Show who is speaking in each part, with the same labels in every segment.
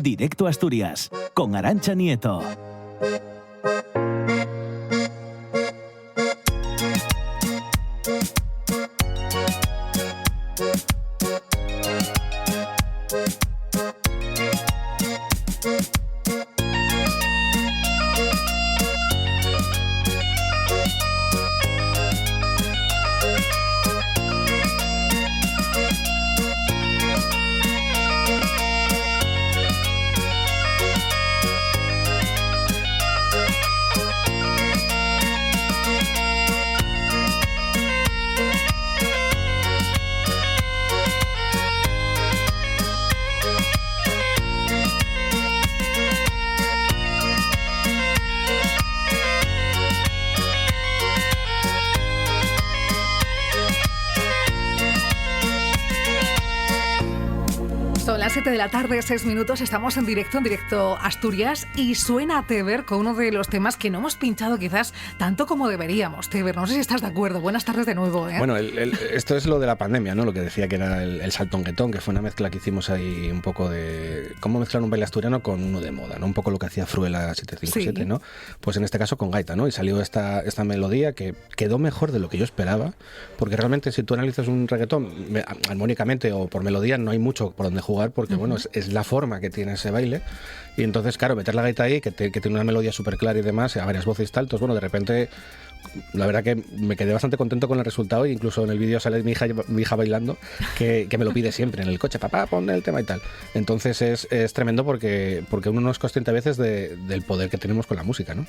Speaker 1: Directo a Asturias, con Arantxa Nieto.
Speaker 2: Son las 7 de la tarde, 6 minutos, estamos en directo Asturias y suena Teber con uno de los temas que no hemos pinchado quizás tanto como deberíamos. Teber, no sé si estás de acuerdo. Buenas tardes de nuevo.
Speaker 3: Bueno, esto es lo de la pandemia, ¿no? Lo que decía que era el saltonguetón, que fue una mezcla que hicimos ahí un poco de cómo mezclar un baile asturiano con uno de moda, ¿no? Un poco lo que hacía Fruela 757, sí. ¿No? Pues en este caso con gaita, ¿no? Y salió esta melodía que quedó mejor de lo que yo esperaba, porque realmente si tú analizas un reggaetón armónicamente o por melodía no hay mucho por donde jugar, porque bueno, es la forma que tiene ese baile, y entonces claro, meter la gaita ahí, que tiene una melodía súper clara y demás, a varias voces y tal, pues bueno, de repente la verdad que me quedé bastante contento con el resultado, e incluso en el vídeo sale mi hija bailando, que me lo pide siempre en el coche, papá, pon el tema y tal. Entonces es tremendo porque uno no es consciente a veces del poder que tenemos con la música, ¿no?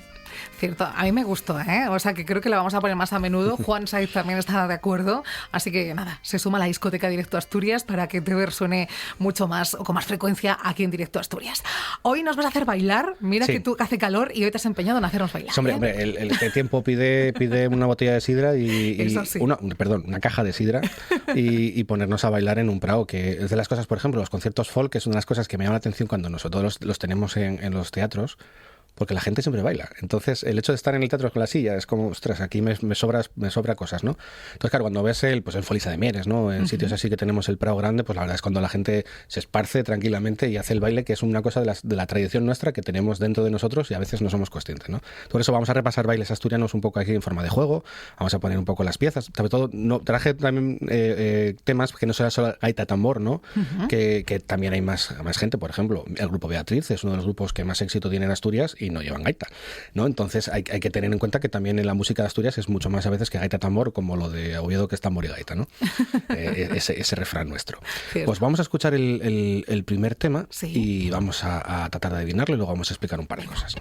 Speaker 2: Cierto, a mí me gustó, ¿eh? O sea que creo que la vamos a poner más a menudo. Juan Saiz también está de acuerdo, así que nada, se suma a la discoteca Directo Asturias para que Teber suene mucho más o con más frecuencia aquí en Directo Asturias. Hoy nos vas a hacer bailar, mira sí. Que hace calor y hoy te has empeñado en hacernos bailar.
Speaker 3: Sí, hombre, el tiempo pide una botella de sidra y sí. una caja de sidra y ponernos a bailar en un prado, que es de las cosas, por ejemplo, los conciertos folk, que es una de las cosas que me llama la atención cuando nosotros los tenemos en los teatros, porque la gente siempre baila. Entonces, el hecho de estar en el teatro con la silla es como, ostras, aquí me sobra cosas, ¿no? Entonces, claro, cuando ves el Folisa de Mieres, ¿no? En sitios así que tenemos el Prado Grande, pues la verdad es cuando la gente se esparce tranquilamente y hace el baile, que es una cosa de la tradición nuestra que tenemos dentro de nosotros y a veces no somos conscientes, ¿no? Por eso vamos a repasar bailes asturianos un poco aquí en forma de juego, vamos a poner un poco las piezas, sobre todo traje también temas que no sea solo gaita tambor, ¿no? Que también hay más gente, por ejemplo, el grupo Beatriz es uno de los grupos que más éxito tiene en Asturias y no llevan gaita, ¿no? Entonces hay que tener en cuenta que también en la música de Asturias es mucho más a veces que gaita tambor, como lo de Oviedo que es tambor y gaita, ¿no? ese refrán nuestro. Cierto. Pues vamos a escuchar el primer tema, sí. Y vamos a tratar de adivinarlo y luego vamos a explicar un par de cosas.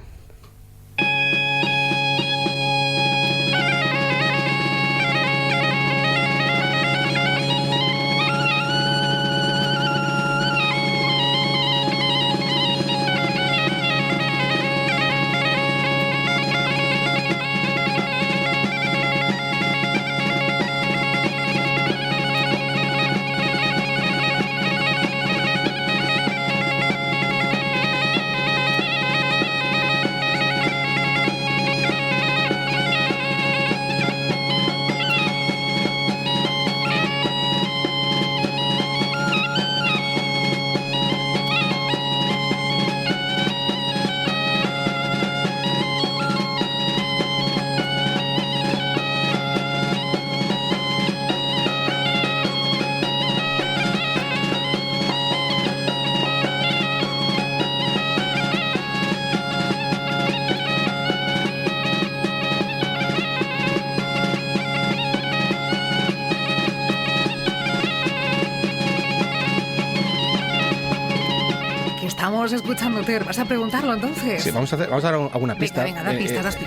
Speaker 2: Estamos escuchando, Ter. ¿Vas a preguntarlo entonces?
Speaker 3: Sí, vamos a dar alguna pista.
Speaker 2: Venga, da pistas.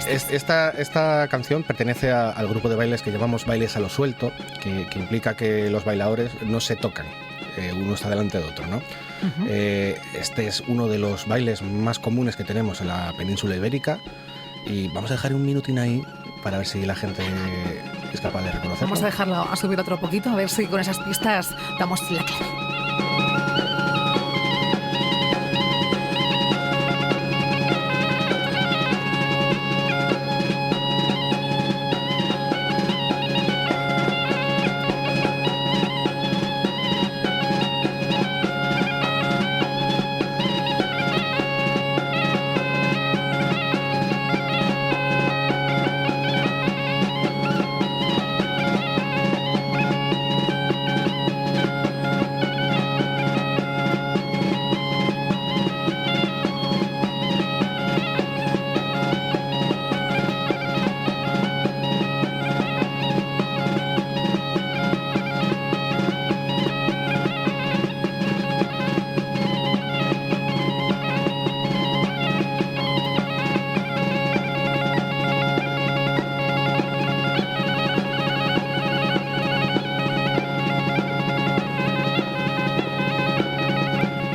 Speaker 3: Esta canción pertenece al grupo de bailes que llamamos bailes a lo suelto, que implica que los bailadores no se tocan, uno está delante de otro, ¿no? Este es uno de los bailes más comunes que tenemos en la península ibérica y vamos a dejar un minutín ahí para ver si la gente es capaz de reconocerlo.
Speaker 2: Vamos a dejarlo a subir otro poquito, a ver si con esas pistas damos la clave.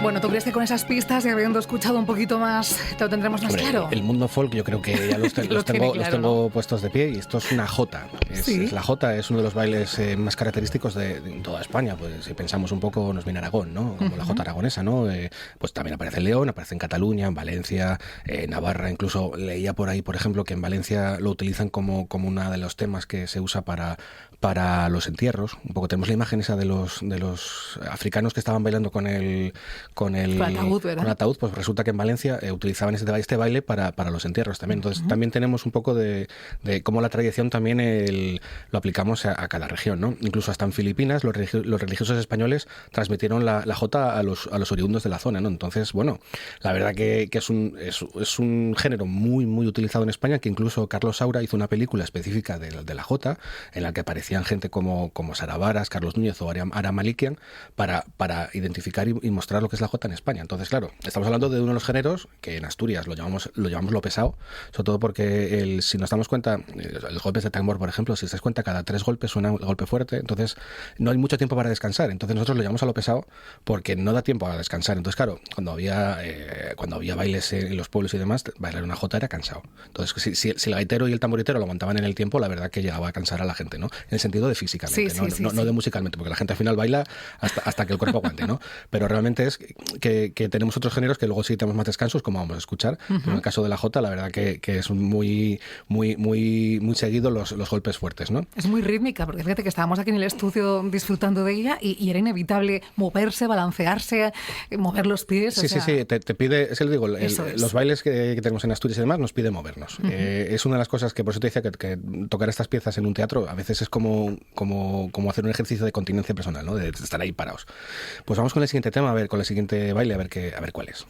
Speaker 2: Bueno, ¿tú crees que con esas pistas y habiendo escuchado un poquito más te lo tendremos más claro?
Speaker 3: El mundo folk yo creo que ya los tengo
Speaker 2: ¿no?
Speaker 3: puestos de pie, y esto es una jota. La jota es uno de los bailes más característicos de toda España. Pues si pensamos un poco, nos viene Aragón, ¿no? Como la jota aragonesa, ¿no? Pues también aparece en León, aparece en Cataluña, en Valencia, Navarra. Incluso leía por ahí, por ejemplo, que en Valencia lo utilizan como uno de los temas que se usa para los entierros. Un poco tenemos la imagen esa de los africanos que estaban bailando con el ataúd, pues resulta que en Valencia utilizaban este baile para los entierros también. Entonces también tenemos un poco de cómo la tradición también lo aplicamos a cada región, ¿no? Incluso hasta en Filipinas los religiosos españoles transmitieron la jota a los oriundos de la zona, ¿no? Entonces, bueno, la verdad que es un género muy, muy utilizado en España, que incluso Carlos Saura hizo una película específica de la jota, en la que aparecían gente como Sara Varas, Carlos Núñez o Ara Malikian para identificar y mostrar lo que es la jota en España. Entonces, claro, estamos hablando de uno de los géneros que en Asturias lo llamamos lo pesado, sobre todo porque si nos damos cuenta, los golpes de tambor, por ejemplo, si os dais cuenta, cada 3 golpes suena un golpe fuerte, entonces no hay mucho tiempo para descansar. Entonces nosotros lo llamamos a lo pesado porque no da tiempo a descansar. Entonces, claro, cuando había bailes en los pueblos y demás, bailar una jota era cansado. Entonces, si el gaitero y el tamboritero lo aguantaban en el tiempo, la verdad que llegaba a cansar a la gente, ¿no? En el sentido de físicamente, no de musicalmente, porque la gente al final baila hasta que el cuerpo aguante, ¿no? Pero realmente es que tenemos otros géneros que luego sí tenemos más descansos, como vamos a escuchar. Pero en el caso de la jota, la verdad que es muy, muy, muy, muy seguido los golpes fuertes, ¿no?
Speaker 2: Es muy rítmica, porque fíjate que estábamos aquí en el estudio disfrutando de ella y era inevitable moverse, balancearse, mover los pies.
Speaker 3: Sí, te pide, es que digo, los bailes que tenemos en Asturias y demás nos pide movernos. Es una de las cosas que por eso te decía que tocar estas piezas en un teatro a veces es como hacer un ejercicio de continencia personal, ¿no? De estar ahí parados. Pues vamos con el siguiente tema, con el siguiente baile, a ver cuál es.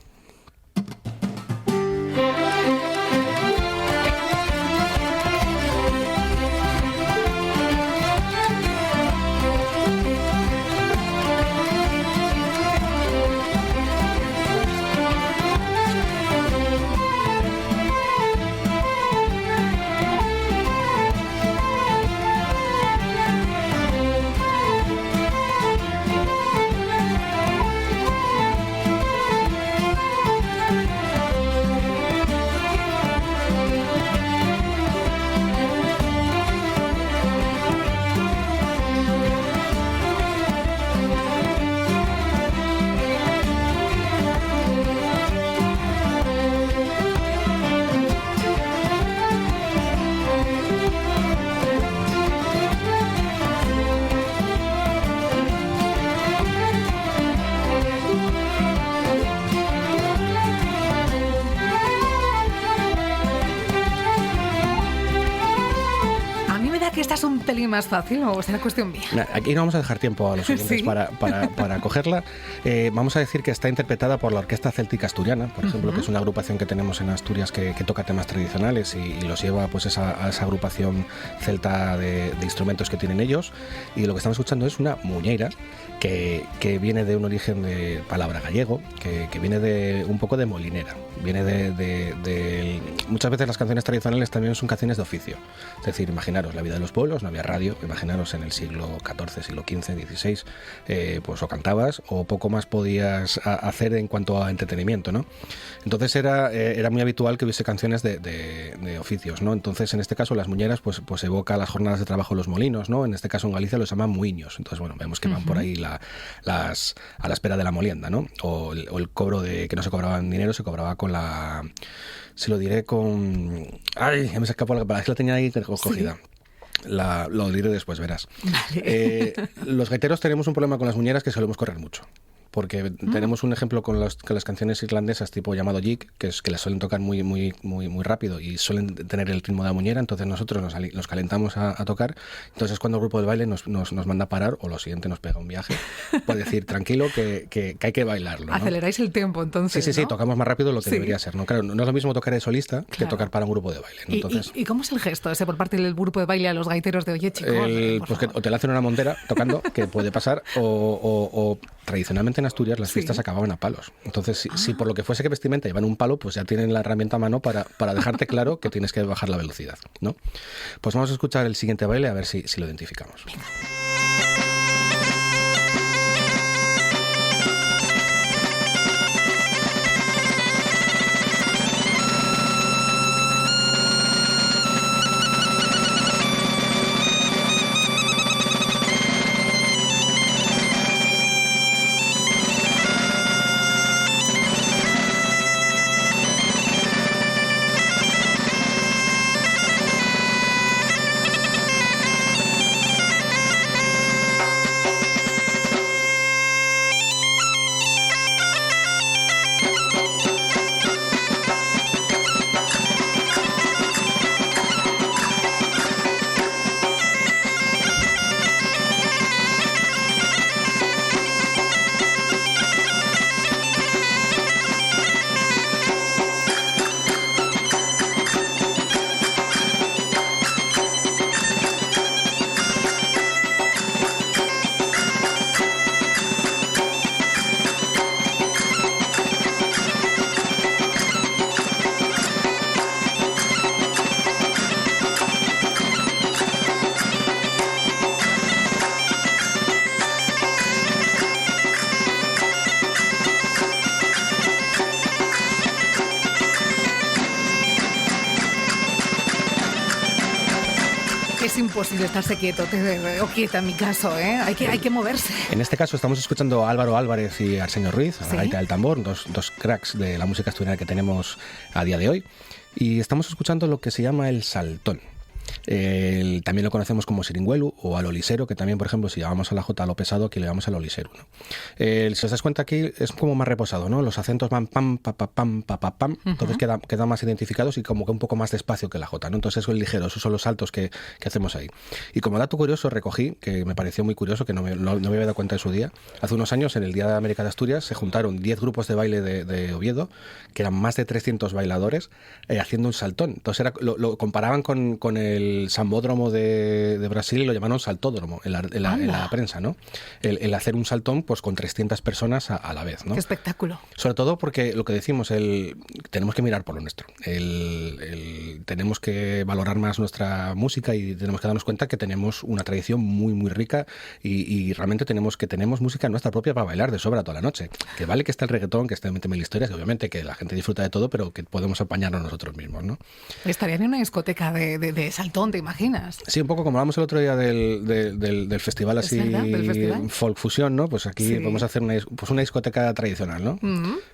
Speaker 2: Esta es un pelín más fácil, o será cuestión mía.
Speaker 3: Aquí no vamos a dejar tiempo a los oyentes para cogerla. Vamos a decir que está interpretada por la Orquesta Céltica Asturiana, por ejemplo, que es una agrupación que tenemos en Asturias que toca temas tradicionales y los lleva pues a esa agrupación celta de instrumentos que tienen ellos. Y lo que estamos escuchando es una muñeira que viene de un origen de palabra gallego, que viene de un poco de molinera. Viene de muchas veces las canciones tradicionales también son canciones de oficio. Es decir, imaginaros la vida de los pueblos, no había radio, imaginaros en el siglo XIV, siglo XV, XVI, pues o cantabas o poco más podías hacer en cuanto a entretenimiento, ¿no? Entonces era muy habitual que hubiese canciones de oficios, ¿no? Entonces en este caso las muñeras pues evoca las jornadas de trabajo en los molinos, ¿no? En este caso en Galicia los llaman muiños. Entonces bueno, vemos que van por ahí a la espera de la molienda, ¿no? O el cobro de que no se cobraba en dinero, se cobraba con la... Se lo diré con... ¡Ay! Ya me se escapó la palabra, es que la tenía ahí cogida. Sí. Lo diré después, verás. Vale. Los gaiteros tenemos un problema con las muñeras, que solemos correr mucho. Porque tenemos un ejemplo con las canciones irlandesas tipo llamado jig, que las suelen tocar muy, muy, muy, muy rápido y suelen tener el ritmo de la muñera. Entonces nosotros nos calentamos a tocar. Entonces cuando el grupo de baile nos manda a parar, o lo siguiente nos pega un viaje, puede decir tranquilo que hay que bailarlo, ¿no?
Speaker 2: Aceleráis el tiempo entonces,
Speaker 3: Sí,
Speaker 2: ¿no?
Speaker 3: tocamos más rápido de lo que debería ser, ¿no? Claro, no es lo mismo tocar de solista que tocar para un grupo de baile, ¿no? Entonces,
Speaker 2: ¿Y cómo es el gesto ese por parte del grupo de baile a los gaiteros de oye, chicos?
Speaker 3: Pues que o te lanzan una montera tocando, que puede pasar, o tradicionalmente en Asturias las fiestas acababan a palos. Entonces, si por lo que fuese que vestimenta llevan un palo, pues ya tienen la herramienta a mano para dejarte claro que tienes que bajar la velocidad, ¿no? Pues vamos a escuchar el siguiente baile a ver si lo identificamos.
Speaker 2: Venga. Es imposible estarse quieto, o quieta en mi caso, ¿eh? Hay que moverse.
Speaker 3: En este caso estamos escuchando a Álvaro Álvarez y Arsenio Ruiz, a la gaita del tambor, dos cracks de la música asturiana que tenemos a día de hoy. Y estamos escuchando lo que se llama el saltón. También lo conocemos como siringüelu o alolisero, que también, por ejemplo, si llevamos a la J a lo pesado, aquí le llamamos alolisero, ¿no? Si os das cuenta, aquí es como más reposado, ¿no? Los acentos van pam, pa, pa, pam, pa, pa, pam, entonces quedan más identificados y como que un poco más despacio que la J, ¿no? Entonces eso es ligero, esos son los saltos que hacemos ahí. Y como dato curioso recogí, que me pareció muy curioso, que no me había dado cuenta en su día, hace unos años en el Día de América de Asturias se juntaron 10 grupos de baile de Oviedo, que eran más de 300 bailadores, haciendo un saltón. Entonces lo comparaban con el Sambódromo de Brasil y lo llamaron saltódromo en la prensa, ¿no? El hacer un saltón pues con 300 personas a la vez, ¿no?
Speaker 2: ¡Qué espectáculo!
Speaker 3: Sobre todo porque lo que decimos, tenemos que mirar por lo nuestro. Tenemos que valorar más nuestra música y tenemos que darnos cuenta que tenemos una tradición muy, muy rica y realmente tenemos música nuestra propia para bailar de sobra toda la noche. Que vale que está el reggaetón, que está en mil historias, que obviamente que la gente disfruta de todo, pero que podemos apañarnos nosotros mismos, ¿no?
Speaker 2: Estaría en una discoteca de saltón, ¿te imaginas?
Speaker 3: Sí, un poco como hablamos el otro día del festival así, ¿del folk fusión, ¿no? Pues aquí vamos a hacer una discoteca tradicional, ¿no?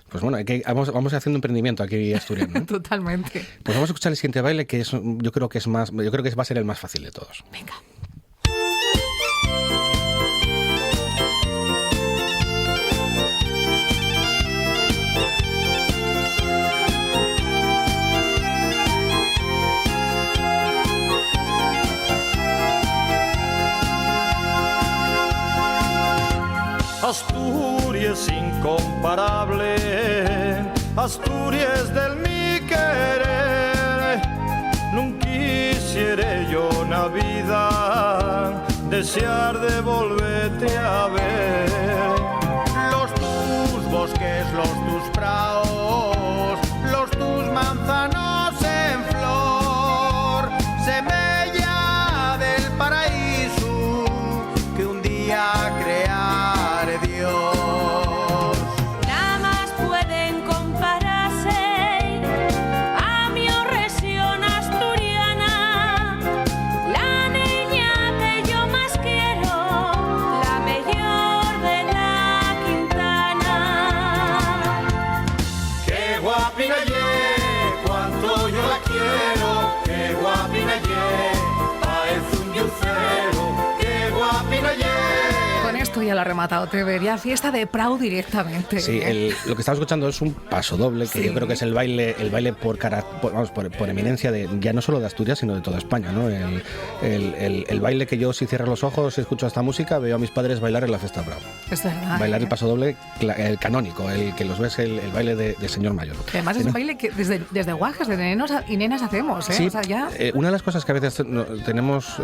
Speaker 3: Pues bueno, vamos haciendo emprendimiento aquí asturiano, ¿no?
Speaker 2: Totalmente.
Speaker 3: Pues vamos a escuchar el siguiente baile, que yo creo que va a ser el más fácil de todos.
Speaker 2: Venga.
Speaker 4: Asturias incomparable, Asturias del mi querer. Nunca quisiera yo una vida desear de volverte a ver. Los tus bosques, los tus praos, los tus manzanos en flor, semilla del paraíso que un día crearé.
Speaker 2: Ya lo ha rematado, te vería fiesta de Prau directamente.
Speaker 3: Sí, lo que estamos escuchando es un paso doble, que yo creo que es el baile por eminencia ya no solo de Asturias, sino de toda España, ¿no? El baile que yo, si cierro los ojos y escucho esta música, veo a mis padres bailar en la fiesta Prau.
Speaker 2: Es verdad.
Speaker 3: Bailar el paso doble, el canónico, el que los ves, el baile de señor mayor.
Speaker 2: Además es un baile que desde guajes, de nenos y nenas hacemos, ¿eh?
Speaker 3: Sí,
Speaker 2: o sea, ya...
Speaker 3: una de las cosas que a veces tenemos,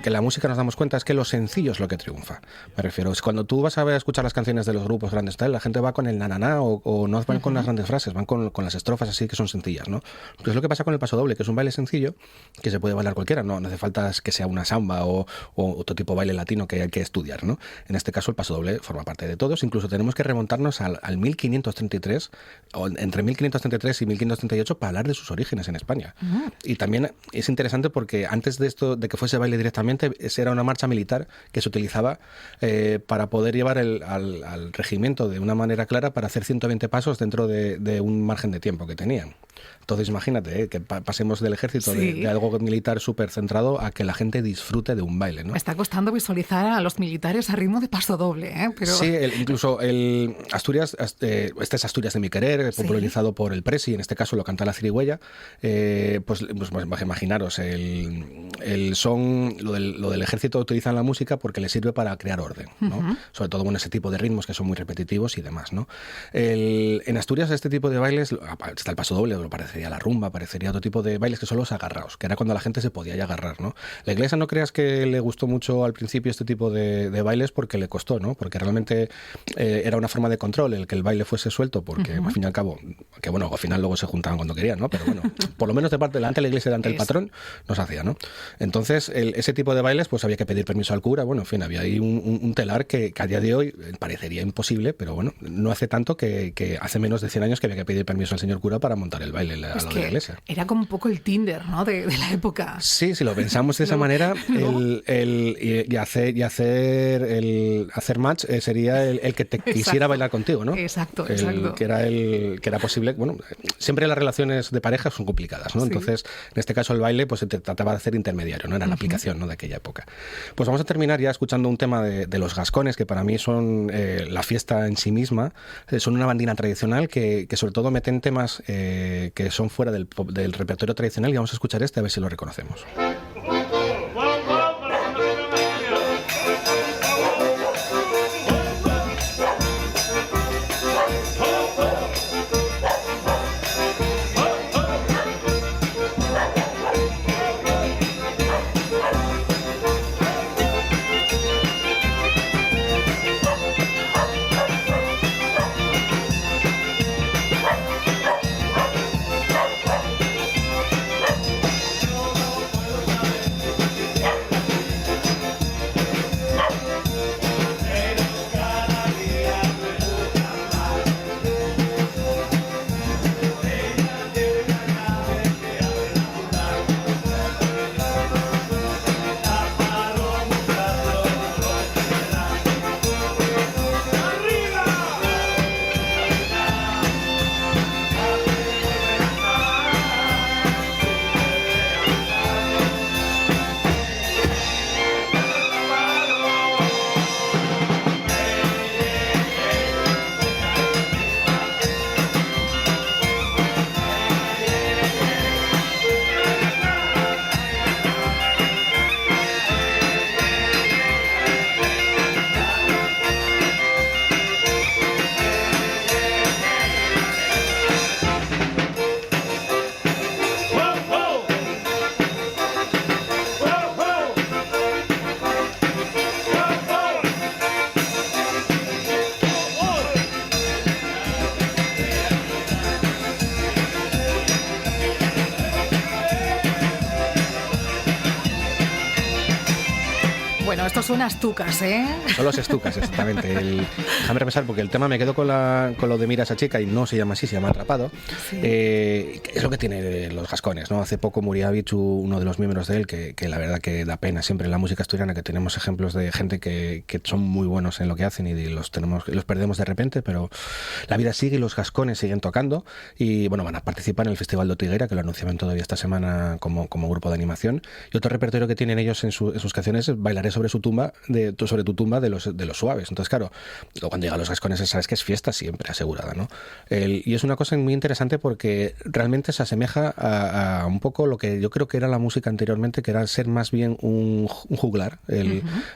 Speaker 3: que la música nos damos cuenta, es que lo sencillo es lo que triunfa. Me refiero, cuando tú vas a escuchar las canciones de los grupos grandes, la gente va con el nananá o no van con las grandes frases, van con las estrofas así que son sencillas, ¿no? Pues es lo que pasa con el paso doble, que es un baile sencillo que se puede bailar cualquiera, no hace falta que sea una samba o otro tipo de baile latino que hay que estudiar, ¿no? En este caso el paso doble forma parte de todos, incluso tenemos que remontarnos al 1533, o entre 1533 y 1538 para hablar de sus orígenes en España. Y también es interesante porque antes de esto, de que fuese baile directamente, era una marcha militar que se utilizaba para poder llevar al regimiento de una manera clara para hacer 120 pasos dentro de un margen de tiempo que tenían. Entonces imagínate que pasemos del ejército de algo militar súper centrado a que la gente disfrute de un baile, ¿no?
Speaker 2: Me está costando visualizar a los militares a ritmo de paso doble, ¿eh? Pero...
Speaker 3: Sí, incluso Asturias, este es Asturias de mi querer, popularizado por el Presi, en este caso lo canta la Cirigüeya, pues imaginaros, el son, lo del ejército utilizan la música porque le sirve para crear orden, ¿no? Sobre todo con ese tipo de ritmos que son muy repetitivos y demás, ¿no? En Asturias este tipo de bailes, está el paso doble, lo parecería la rumba, parecería otro tipo de bailes que son los agarraos, que era cuando la gente se podía ya agarrar, ¿no? La Iglesia no creas que le gustó mucho al principio este tipo de bailes porque le costó, ¿no? Porque realmente era una forma de control el que el baile fuese suelto, porque al fin y al cabo, que bueno, al final luego se juntaban cuando querían, ¿no? Pero bueno, por lo menos delante de la Iglesia, delante del patrón, no se hacía, ¿no? Entonces, ese tipo de bailes, pues había que pedir permiso al cura, bueno, en fin, había ahí un telar que que a día de hoy parecería imposible, pero bueno, no hace tanto que hace menos de 100 años que había que pedir permiso al señor cura para montar el baile a lo de la iglesia.
Speaker 2: Era como un poco el Tinder, ¿no? de la época.
Speaker 3: Sí, si lo pensamos de esa manera, hacer match sería el que te quisiera bailar contigo, ¿no?
Speaker 2: Exacto.
Speaker 3: Que era posible. Bueno, siempre las relaciones de pareja son complicadas, ¿no? Sí. Entonces, en este caso el baile pues se trataba de hacer intermediario, ¿no? Era la aplicación, ¿no?, de aquella época. Pues vamos a terminar ya escuchando un tema de los Gascones, que para mí son la fiesta en sí misma. Son una bandina tradicional que sobre todo meten temas que son fuera del repertorio tradicional, y vamos a escuchar a ver si lo reconocemos.
Speaker 2: Bueno, estos son astucas, ¿eh?
Speaker 3: Son los estucas, exactamente. Déjame repasar, porque el tema me quedo con lo de Mira a esa chica, y no se llama así, se llama Atrapado. Sí. Es lo que tiene los Gascones, ¿no? Hace poco murió Bichu, uno de los miembros de él, que la verdad que da pena siempre en la música asturiana, que tenemos ejemplos de gente que son muy buenos en lo que hacen y los perdemos de repente, pero la vida sigue y los Gascones siguen tocando, y bueno, van a participar en el Festival de Otigueira, que lo anunciaban todavía esta semana como grupo de animación. Y otro repertorio que tienen ellos en sus canciones es Bailaré sobre tu tumba de los Suaves. Entonces, claro, cuando llegan los Gascones sabes que es fiesta siempre asegurada, ¿no? Y es una cosa muy interesante porque realmente se asemeja a un poco lo que yo creo que era la música anteriormente, que era ser más bien un juglar,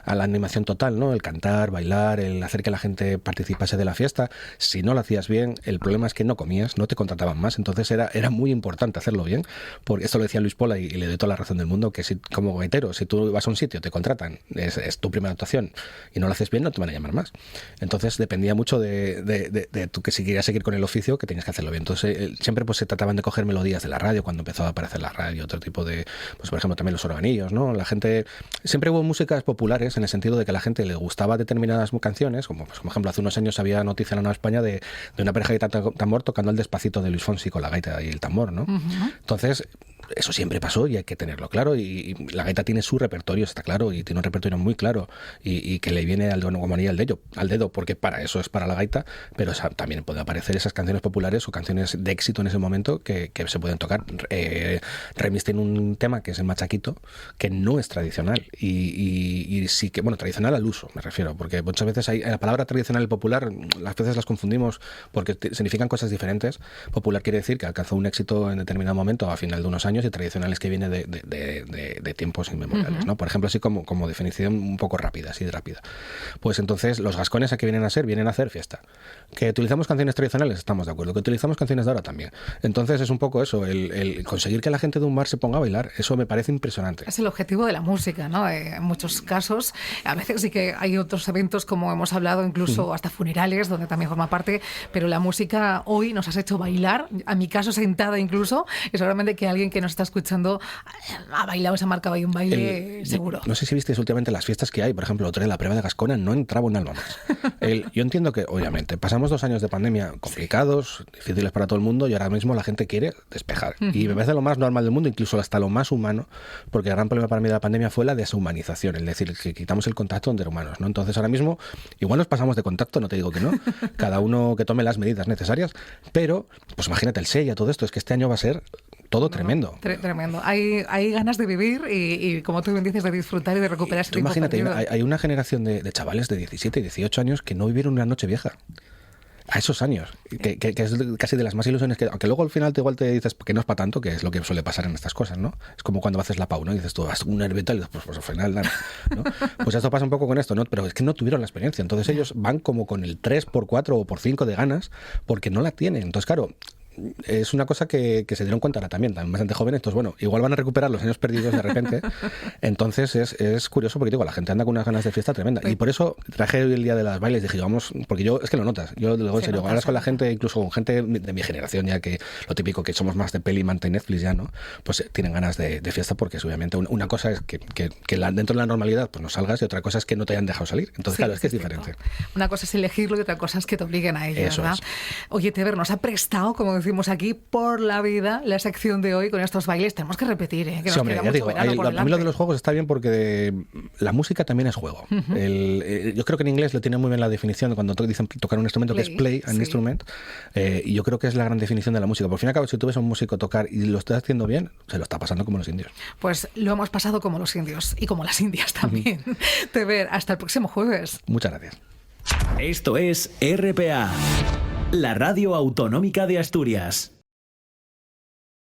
Speaker 3: a la animación total, ¿no? El cantar, bailar, el hacer que la gente participase de la fiesta. Si no lo hacías bien, el problema es que no comías, no te contrataban más. Entonces era muy importante hacerlo bien, porque esto lo decía Luis Pola y le doy toda la razón del mundo, que si como gaitero, si tú vas a un sitio, te contratan, es tu primera actuación y no lo haces bien, no te van a llamar más. Entonces dependía mucho de tú, que si querías seguir con el oficio, que tenías que hacerlo bien. Entonces siempre pues se trataban de coger melodías de la radio cuando empezaba a aparecer la radio, otro tipo de, pues por ejemplo también los organillos, ¿no? La gente, siempre hubo músicas populares en el sentido de que a la gente le gustaba determinadas canciones, como por ejemplo hace unos años había noticia en la Nueva España de una pareja de tambor tocando el Despacito de Luis Fonsi con la gaita y el tambor, ¿no? Entonces eso siempre pasó y hay que tenerlo claro, y la gaita tiene su repertorio, está claro, y tiene un repertorio muy claro y que le viene como anillo al dedo, porque para eso es para la gaita, pero también puede aparecer esas canciones populares o canciones de éxito en ese momento que se pueden tocar. Remis tiene un tema que es el machaquito, que no es tradicional y sí que, bueno, tradicional al uso me refiero, porque muchas veces la palabra tradicional y popular las veces las confundimos porque significan cosas diferentes. Popular quiere decir que alcanzó un éxito en determinado momento a final de unos años, y tradicionales que viene de tiempos inmemoriales, ¿no? Por ejemplo, así como definición un poco rápida, así de rápida. Pues entonces los Gascones ¿a qué vienen a ser? Vienen a hacer fiesta. ¿Que utilizamos canciones tradicionales? Estamos de acuerdo. ¿Que utilizamos canciones de ahora? También. Entonces es un poco eso, el conseguir que la gente de un bar se ponga a bailar, eso me parece impresionante.
Speaker 2: Es el objetivo de la música, ¿no? En muchos casos, a veces sí que hay otros eventos, como hemos hablado, incluso hasta funerales, donde también forma parte, pero la música hoy nos has hecho bailar, a mi caso sentada incluso, y seguramente que alguien que nos está escuchando ha bailado, se ha marcado ahí un baile seguro.
Speaker 3: No sé si visteis últimamente las fiestas que hay, por ejemplo, otro día la prueba de Gascona no entraba un alma más. Yo entiendo que, obviamente, pasamos 2 años de pandemia complicados, difíciles para todo el mundo, y ahora mismo la gente quiere despejar. Y me parece lo más normal del mundo, incluso hasta lo más humano, porque el gran problema para mí de la pandemia fue la deshumanización, es decir, que quitamos el contacto entre humanos, ¿no? Entonces ahora mismo igual nos pasamos de contacto, no te digo que no, cada uno que tome las medidas necesarias, pero pues imagínate el SEIA, todo esto, es que este año va a ser todo tremendo.
Speaker 2: Tremendo. Hay ganas de vivir y como tú bien dices, de disfrutar y de recuperar ese tiempo
Speaker 3: imagínate,
Speaker 2: perdido.
Speaker 3: hay una generación de chavales de 17 y 18 años que no vivieron una noche vieja. A esos años, que es casi de las más ilusiones que... Aunque luego al final igual te dices que no es para tanto, que es lo que suele pasar en estas cosas, ¿no? Es como cuando haces la PAU, ¿no? Y dices tú, haz un nervio y tal, pues al final nada, ¿no? Pues esto pasa un poco con esto, ¿no? Pero es que no tuvieron la experiencia. Entonces ellos van como con el 3x4 o por 5 de ganas porque no la tienen. Entonces, claro, es una cosa que se dieron cuenta ahora también bastante jóvenes, entonces bueno, igual van a recuperar los años perdidos de repente. Entonces es curioso porque digo, la gente anda con unas ganas de fiesta tremenda, y por eso traje hoy el día de las bailes, dije, vamos, porque yo, es que lo notas, yo luego en serio, hablas con la gente, incluso con gente de mi generación, ya que lo típico que somos más de peli, manta y Netflix ya, ¿no? Pues tienen ganas de fiesta, porque es obviamente una cosa es que dentro de la normalidad pues no salgas, y otra cosa es que no te hayan dejado salir. Entonces claro, es que es diferente.
Speaker 2: Una cosa es elegirlo y otra cosa es que te obliguen a ello,
Speaker 3: eso,
Speaker 2: ¿verdad? Oye, Teber, nos ha prestado, como decimos aquí, por la vida la sección de hoy con estos bailes. Tenemos que repetir, que
Speaker 3: sí,
Speaker 2: nos
Speaker 3: hombre,
Speaker 2: queda
Speaker 3: ya
Speaker 2: mucho
Speaker 3: digo,
Speaker 2: verano por
Speaker 3: a mí lo de los juegos está bien porque la música también es juego. Yo creo que en inglés lo tiene muy bien la definición cuando dicen tocar un instrumento, que es play an instrument, y yo creo que es la gran definición de la música. Por fin y al cabo, si tú ves a un músico tocar y lo está haciendo bien, se lo está pasando como los indios.
Speaker 2: Pues lo hemos pasado como los indios y como las indias también. Teber, hasta el próximo jueves.
Speaker 3: Muchas gracias.
Speaker 1: Esto es RPA, la radio autonómica de Asturias.